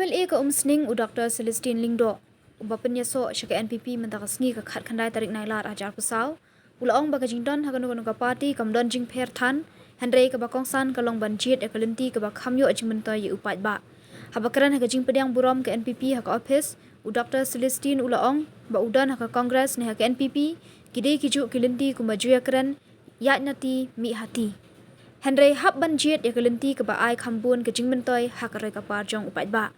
MLA ka Umsning u Dr. Celestine Lingdo ubapen yaso syaka NPP mentakasngi ka khat khandai tarik nailar ajar pusau ulaong baga jingdon haganu ka parti kamdon jing pher than Henry ka bakongsan kalong banjit e kalenti ka bakhamyo ajmentoy upat ba habakaran haga jing pediang burom ka NPP haka office u Dr. Celestine ulaong ba udan haka kongres ne haka NPP kidei kiju kalenti ku majuya kran Iaid Nati mi Hati Henry hab banjit e kalenti ka ba ai khambun ka jingmentoy hakarai ka parjong upat ba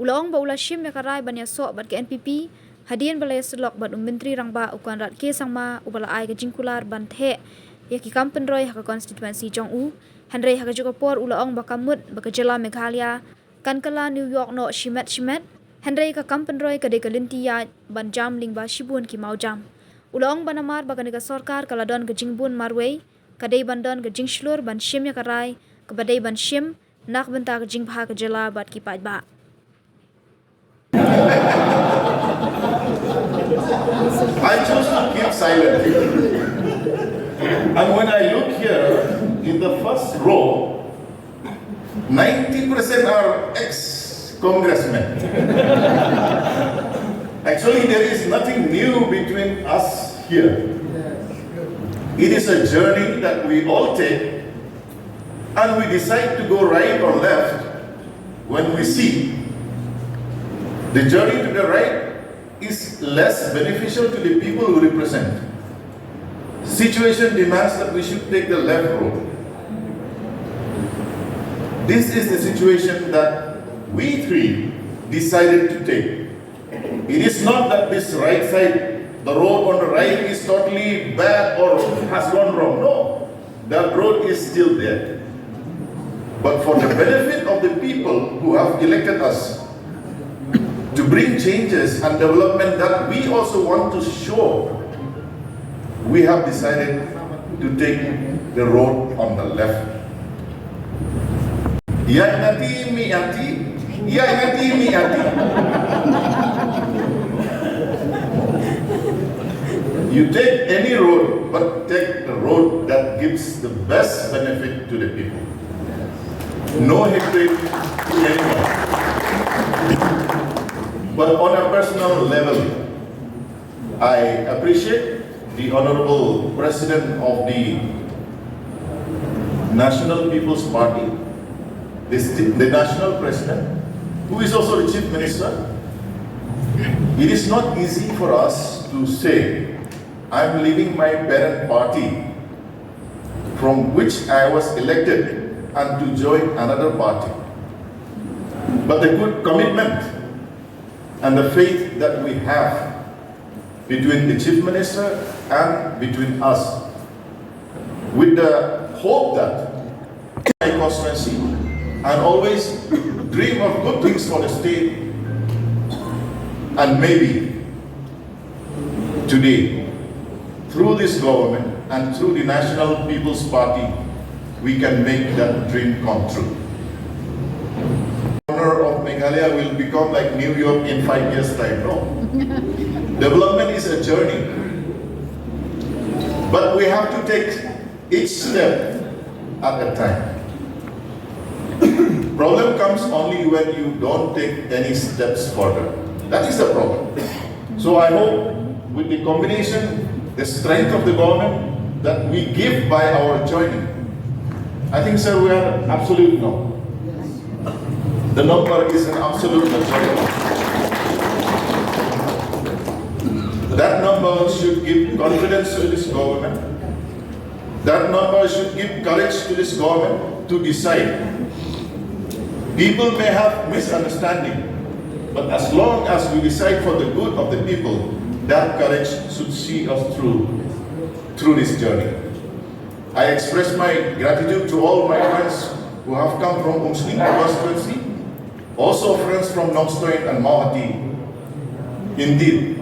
Ulong ba ula shim ya karai ban ya so bat ke NPP hadian balai selok bat menteri rangba ukan rat ke sangma ubala ai ke jingkular ban the ya ki kampen roy ha konstituensi jong u Henry ha juga por ulong ba kamut ba jela Meghalaya kan kala New York no shimet Henry ka kampen roy ka de kalinti ya ban jam ling ba shibun ki mau jam ulong banamar ba ka sarkar kala don ke jingbun marway ka de bandon ke jingshlur ban shim ya karai ka badai ban shim nak benta ke jingbha ka jela bat ki pat ba I chose to keep silent. And when I look here, in the first row, 90% are ex-congressmen. Actually, there is nothing new between us here. It is a journey that we all take, and we decide to go right or left when we see the journey to the right is less beneficial to the people who represent. Situation demands that we should take the left road. This is the situation that we three decided to take. It is not that this right side, the road on the right is totally bad or has gone wrong. No, that road is still there. But for the benefit of the people who have elected us, to bring changes and development that we also want to show, we have decided to take the road on the left. Iaid Nati mi Hati, Iaid Nati mi Hati. You take any road, but take the road that gives the best benefit to the people. No hatred to anyone. But on a personal level, I appreciate the Honorable President of the National People's Party, the National President, who is also the Chief Minister. It is not easy for us to say, I'm leaving my parent party from which I was elected and to join another party. But the good commitment and the faith that we have between the Chief Minister and between us, with the hope that my constituency and always dream of good things for the state, and maybe today, through this government and through the National People's Party, we can make that dream come true. Meghalaya will become like New York in 5 years' time. No. Development is a journey. But we have to take each step at a time. Problem comes only when you don't take any steps further. That is the problem. So I hope with the combination, the strength of the government that we give by our joining, I think, sir, we are absolute no. The number is an absolute majority. That number should give confidence to this government. That number should give courage to this government to decide. People may have misunderstanding, but as long as we decide for the good of the people, that courage should see us through this journey. I express my gratitude to all my friends who have come from Umsning constituency, also friends from Hati and Hati. Indeed,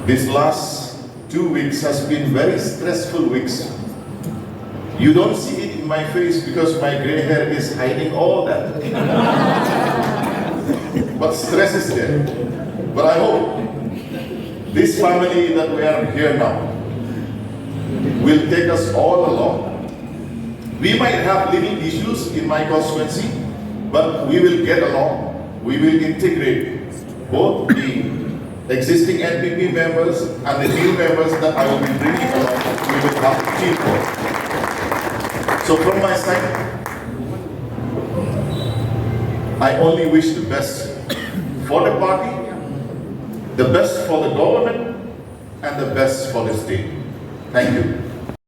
these last 2 weeks has been very stressful weeks. You don't see it in my face because my gray hair is hiding all that. But stress is there. But I hope this family that we are here now will take us all along. We might have little issues in my constituency, but we will get along. we will integrate both the existing NPP members and the new members that I will be bringing along. We will have teamwork. So from my side, I only wish the best for the party, the best for the government, and the best for the state. Thank you.